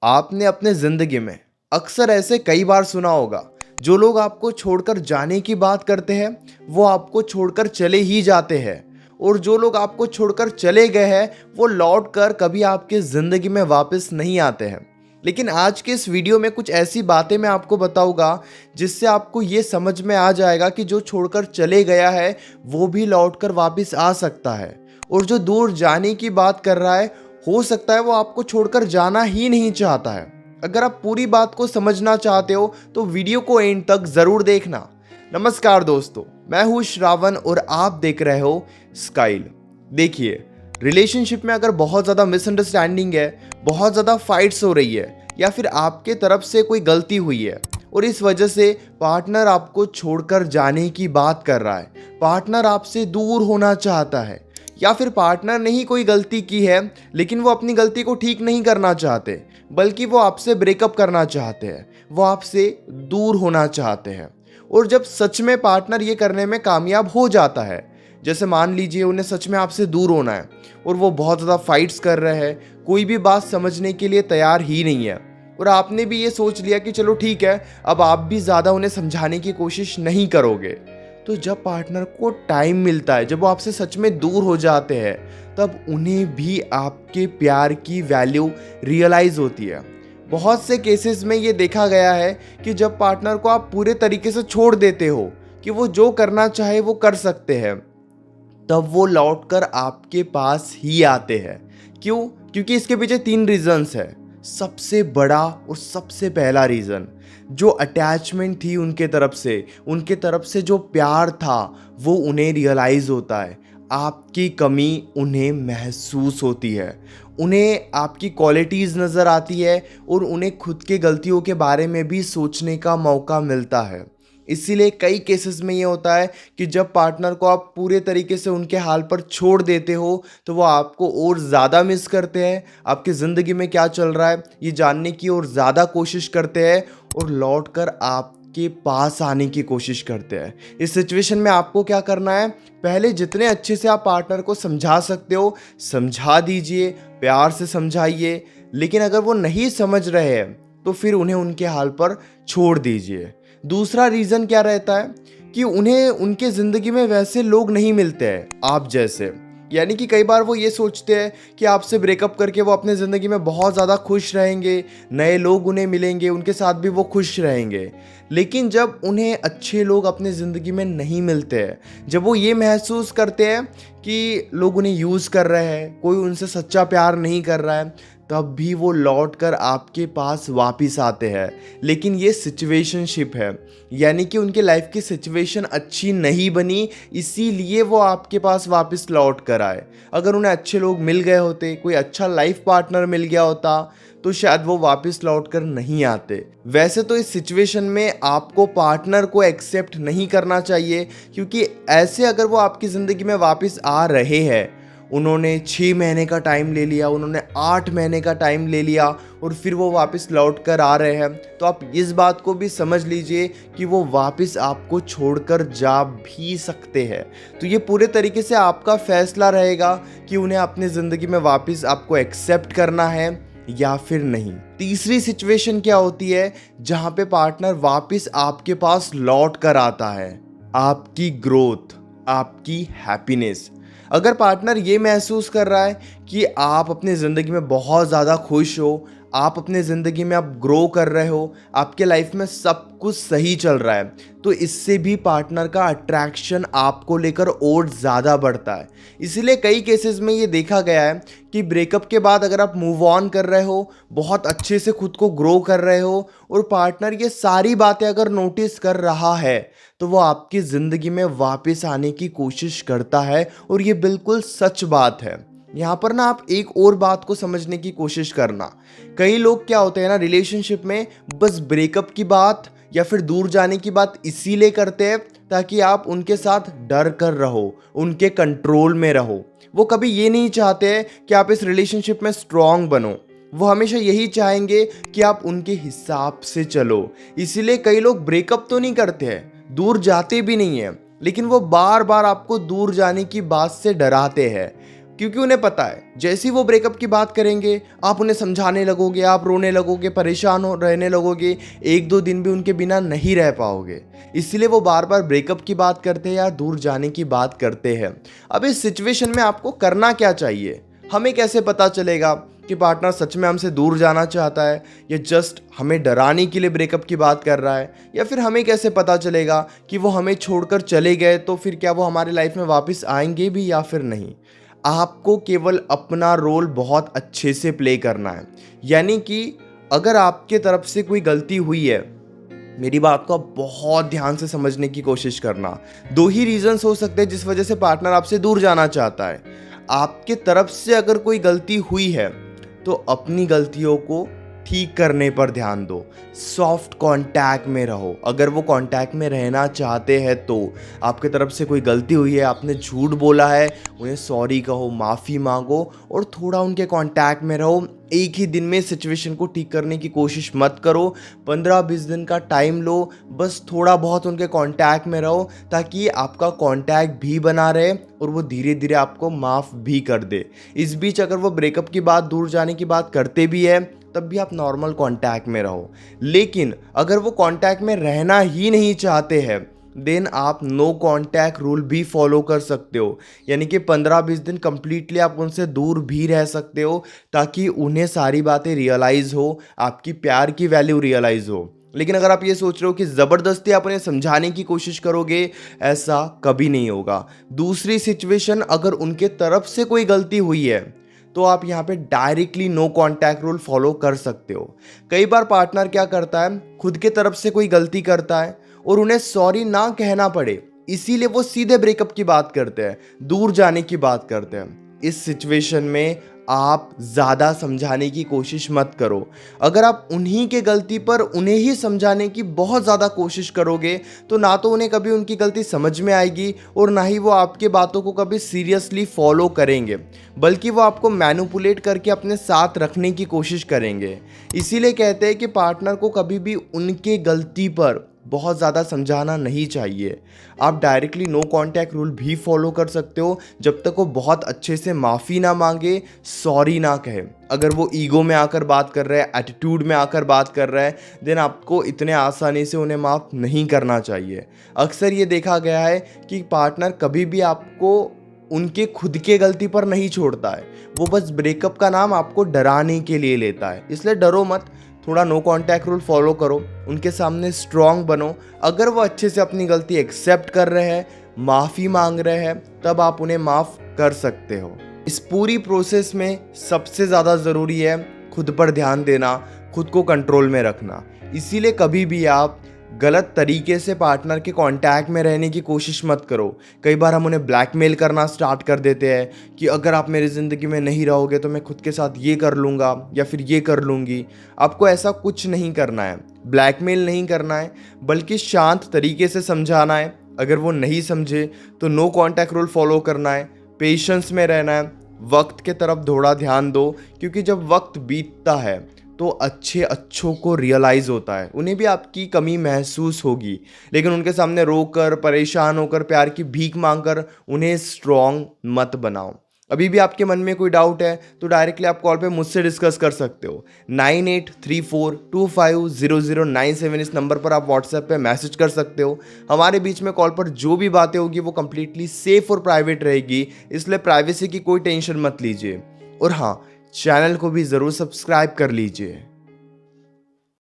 आपने अपने ज़िंदगी में अक्सर ऐसे कई बार सुना होगा, जो लोग आपको छोड़कर जाने की बात करते हैं वो आपको छोड़कर चले ही जाते हैं, और जो लोग आपको छोड़कर चले गए हैं वो लौट कर कभी आपके ज़िंदगी में वापस नहीं आते हैं। लेकिन आज के इस वीडियो में कुछ ऐसी बातें मैं आपको बताऊंगा जिससे आपको ये समझ में आ जाएगा कि जो छोड़कर चले गया है वो भी लौट कर वापस आ सकता है, और जो दूर जाने की बात कर रहा है हो सकता है वो आपको छोड़कर जाना ही नहीं चाहता है। अगर आप पूरी बात को समझना चाहते हो तो वीडियो को एंड तक जरूर देखना। नमस्कार दोस्तों, मैं हूं श्रावण और आप देख रहे हो स्काइल। देखिए, रिलेशनशिप में अगर बहुत ज़्यादा मिसअंडरस्टैंडिंग है, बहुत ज़्यादा फाइट्स हो रही है, या फिर आपके तरफ से कोई गलती हुई है और इस वजह से पार्टनर आपको छोड़कर जाने की बात कर रहा है, पार्टनर आपसे दूर होना चाहता है, या फिर पार्टनर ने ही कोई गलती की है लेकिन वो अपनी गलती को ठीक नहीं करना चाहते, बल्कि वो आपसे ब्रेकअप करना चाहते हैं, वो आपसे दूर होना चाहते हैं। और जब सच में पार्टनर ये करने में कामयाब हो जाता है, जैसे मान लीजिए उन्हें सच में आपसे दूर होना है और वो बहुत ज़्यादा फाइट्स कर रहे हैं, कोई भी बात समझने के लिए तैयार ही नहीं है, और आपने भी ये सोच लिया कि चलो ठीक है, अब आप भी ज़्यादा उन्हें समझाने की कोशिश नहीं करोगे, तो जब पार्टनर को टाइम मिलता है, जब वो आपसे सच में दूर हो जाते हैं, तब उन्हें भी आपके प्यार की वैल्यू रियलाइज़ होती है। बहुत से केसेस में ये देखा गया है कि जब पार्टनर को आप पूरे तरीके से छोड़ देते हो कि वो जो करना चाहे वो कर सकते हैं, तब वो लौटकर आपके पास ही आते हैं। क्यों? क्योंकि इसके पीछे 3 रीजंस है। सबसे बड़ा और सबसे पहला रीज़न, जो अटैचमेंट थी उनके तरफ से जो प्यार था वो उन्हें रियलाइज़ होता है। आपकी कमी उन्हें महसूस होती है, उन्हें आपकी क्वालिटीज़ नज़र आती है, और उन्हें खुद के गलतियों के बारे में भी सोचने का मौका मिलता है। इसीलिए कई केसेस में ये होता है कि जब पार्टनर को आप पूरे तरीके से उनके हाल पर छोड़ देते हो तो वो आपको और ज़्यादा मिस करते हैं, आपकी ज़िंदगी में क्या चल रहा है ये जानने की और ज़्यादा कोशिश करते हैं, और लौट कर आपके पास आने की कोशिश करते हैं। इस सिचुएशन में आपको क्या करना है, पहले जितने अच्छे से आप पार्टनर को समझा सकते हो समझा दीजिए, प्यार से समझाइए। लेकिन अगर वो नहीं समझ रहे हैं तो फिर उन्हें उनके हाल पर छोड़ दीजिए। दूसरा रीज़न क्या रहता है कि उन्हें उनके ज़िंदगी में वैसे लोग नहीं मिलते हैं आप जैसे। यानी कि कई बार वो ये सोचते हैं कि आपसे ब्रेकअप करके वो अपने ज़िंदगी में बहुत ज़्यादा खुश रहेंगे, नए लोग उन्हें मिलेंगे, उनके साथ भी वो खुश रहेंगे। लेकिन जब उन्हें अच्छे लोग अपने ज़िंदगी में नहीं मिलते हैं, जब वो ये महसूस करते हैं कि लोग उन्हें यूज़ कर रहे हैं, कोई उनसे सच्चा प्यार नहीं कर रहा है, तब भी वो लौट कर आपके पास वापस आते हैं। लेकिन ये सिचुएशनशिप है, यानी कि उनके लाइफ की सिचुएशन अच्छी नहीं बनी, इसीलिए वो आपके पास वापस लौट कर आए। अगर उन्हें अच्छे लोग मिल गए होते, कोई अच्छा लाइफ पार्टनर मिल गया होता, तो शायद वो वापस लौट कर नहीं आते। वैसे तो इस सिचुएशन में आपको पार्टनर को एक्सेप्ट नहीं करना चाहिए, क्योंकि ऐसे अगर वो आपकी ज़िंदगी में वापस आ रहे हैं, उन्होंने 6 महीने का टाइम ले लिया, उन्होंने 8 महीने का टाइम ले लिया, और फिर वो वापस लौट कर आ रहे हैं, तो आप इस बात को भी समझ लीजिए कि वो वापस आपको छोड़कर जा भी सकते हैं। तो ये पूरे तरीके से आपका फैसला रहेगा कि उन्हें अपनी ज़िंदगी में वापस आपको एक्सेप्ट करना है या फिर नहीं। तीसरी सिचुएशन क्या होती है जहाँ पे पार्टनर वापस आपके पास लौट कर आता है? आपकी ग्रोथ, आपकी हैप्पीनेस। अगर पार्टनर ये महसूस कर रहा है कि आप अपनी ज़िंदगी में बहुत ज़्यादा खुश हो, आप अपने ज़िंदगी में आप ग्रो कर रहे हो, आपके लाइफ में सब कुछ सही चल रहा है, तो इससे भी पार्टनर का अट्रैक्शन आपको लेकर और ज़्यादा बढ़ता है। इसीलिए कई केसेस में ये देखा गया है कि ब्रेकअप के बाद अगर आप मूव ऑन कर रहे हो, बहुत अच्छे से खुद को ग्रो कर रहे हो, और पार्टनर ये सारी बातें अगर नोटिस कर रहा है, तो वो आपकी ज़िंदगी में वापस आने की कोशिश करता है, और ये बिल्कुल सच बात है। यहाँ पर ना आप एक और बात को समझने की कोशिश करना। कई लोग क्या होते हैं ना, रिलेशनशिप में बस ब्रेकअप की बात या फिर दूर जाने की बात इसीलिए करते हैं ताकि आप उनके साथ डर कर रहो, उनके कंट्रोल में रहो। वो कभी ये नहीं चाहते हैं कि आप इस रिलेशनशिप में स्ट्रांग बनो, वो हमेशा यही चाहेंगे कि आप उनके हिसाब से चलो। इसीलिए कई लोग ब्रेकअप तो नहीं करते हैं, दूर जाते भी नहीं हैं, लेकिन वो बार बार आपको दूर जाने की बात से डराते हैं। क्योंकि उन्हें पता है जैसे ही वो ब्रेकअप की बात करेंगे आप उन्हें समझाने लगोगे, आप रोने लगोगे, परेशान हो रहने लगोगे, एक दो दिन भी उनके बिना नहीं रह पाओगे। इसलिए वो बार बार ब्रेकअप की बात करते हैं या दूर जाने की बात करते हैं। अब इस सिचुएशन में आपको करना क्या चाहिए? हमें कैसे पता चलेगा कि पार्टनर सच में हमसे दूर जाना चाहता है या जस्ट हमें डराने के लिए ब्रेकअप की बात कर रहा है? या फिर हमें कैसे पता चलेगा कि वो हमें छोड़कर चले गए तो फिर क्या वो हमारी लाइफ में वापस आएंगे भी या फिर नहीं? आपको केवल अपना रोल बहुत अच्छे से प्ले करना है। यानी कि अगर आपके तरफ से कोई गलती हुई है, मेरी बात को आप बहुत ध्यान से समझने की कोशिश करना। दो ही रीजंस हो सकते हैं जिस वजह से पार्टनर आपसे दूर जाना चाहता है। आपके तरफ से अगर कोई गलती हुई है तो अपनी गलतियों को ठीक करने पर ध्यान दो, सॉफ्ट कांटेक्ट में रहो। अगर वो कांटेक्ट में रहना चाहते हैं तो आपके तरफ से कोई गलती हुई है, आपने झूठ बोला है, उन्हें सॉरी कहो, माफ़ी मांगो और थोड़ा उनके कांटेक्ट में रहो। एक ही दिन में सिचुएशन को ठीक करने की कोशिश मत करो, 15-20 दिन का टाइम लो, बस थोड़ा बहुत उनके कांटेक्ट में रहो ताकि आपका कांटेक्ट भी बना रहे और वो धीरे धीरे आपको माफ़ भी कर दे। इस बीच अगर वो ब्रेकअप की बात, दूर जाने की बात करते भी है तब भी आप नॉर्मल कांटेक्ट में रहो। लेकिन अगर वो कांटेक्ट में रहना ही नहीं चाहते हैं देन आप नो कांटेक्ट रूल भी फॉलो कर सकते हो। यानी कि 15-20 दिन कंप्लीटली आप उनसे दूर भी रह सकते हो ताकि उन्हें सारी बातें रियलाइज़ हो, आपकी प्यार की वैल्यू रियलाइज़ हो। लेकिन अगर आप ये सोच रहे हो कि ज़बरदस्ती आप उन्हें समझाने की कोशिश करोगे, ऐसा कभी नहीं होगा। दूसरी सिचुएशन, अगर उनके तरफ से कोई गलती हुई है तो आप यहाँ पे directly no contact rule follow कर सकते हो। कई बार पार्टनर क्या करता है, खुद के तरफ से कोई गलती करता है और उन्हें सॉरी ना कहना पड़े, इसीलिए वो सीधे ब्रेकअप की बात करते हैं, दूर जाने की बात करते हैं। इस सिचुएशन में आप ज़्यादा समझाने की कोशिश मत करो। अगर आप उन्हीं के गलती पर उन्हें ही समझाने की बहुत ज़्यादा कोशिश करोगे तो ना तो उन्हें कभी उनकी गलती समझ में आएगी और ना ही वो आपके बातों को कभी सीरियसली फॉलो करेंगे, बल्कि वो आपको मैनिपुलेट करके अपने साथ रखने की कोशिश करेंगे। इसीलिए कहते हैं कि पार्टनर को कभी भी उनके गलती पर बहुत ज़्यादा समझाना नहीं चाहिए। आप डायरेक्टली नो कांटेक्ट रूल भी फॉलो कर सकते हो जब तक वो बहुत अच्छे से माफ़ी ना मांगे, सॉरी ना कहे। अगर वो ईगो में आकर बात कर रहा है, एटीट्यूड में आकर बात कर रहा है, देन आपको इतने आसानी से उन्हें माफ़ नहीं करना चाहिए। अक्सर ये देखा गया है कि पार्टनर कभी भी आपको उनके खुद के गलती पर नहीं छोड़ता है, वो बस ब्रेकअप का नाम आपको डराने के लिए लेता है। इसलिए डरो मत, थोड़ा नो कांटेक्ट रूल फॉलो करो, उनके सामने स्ट्रांग बनो। अगर वो अच्छे से अपनी गलती एक्सेप्ट कर रहे हैं, माफ़ी मांग रहे हैं, तब आप उन्हें माफ़ कर सकते हो। इस पूरी प्रोसेस में सबसे ज़्यादा ज़रूरी है खुद पर ध्यान देना, खुद को कंट्रोल में रखना। इसीलिए कभी भी आप गलत तरीके से पार्टनर के कांटेक्ट में रहने की कोशिश मत करो। कई बार हम उन्हें ब्लैकमेल करना स्टार्ट कर देते हैं कि अगर आप मेरी ज़िंदगी में नहीं रहोगे तो मैं खुद के साथ ये कर लूँगा या फिर ये कर लूँगी। आपको ऐसा कुछ नहीं करना है, ब्लैकमेल नहीं करना है, बल्कि शांत तरीके से समझाना है। अगर वो नहीं समझे तो नो कांटेक्ट रूल फॉलो करना है, पेशेंस में रहना है, वक्त के तरफ थोड़ा ध्यान दो, क्योंकि जब वक्त बीतता है तो अच्छों को रियलाइज़ होता है, उन्हें भी आपकी कमी महसूस होगी। लेकिन उनके सामने रोकर, परेशान होकर, प्यार की भीख मांगकर उन्हें स्ट्रॉन्ग मत बनाओ। अभी भी आपके मन में कोई डाउट है तो डायरेक्टली आप कॉल पे मुझसे डिस्कस कर सकते हो। 9834250097 इस नंबर पर आप व्हाट्सएप पे मैसेज कर सकते हो। हमारे बीच में कॉल पर जो भी बातें होगी वो कम्प्लीटली सेफ और प्राइवेट रहेगी, इसलिए प्राइवेसी की कोई टेंशन मत लीजिए। और हाँ, चैनल को भी ज़रूर सब्सक्राइब कर लीजिए।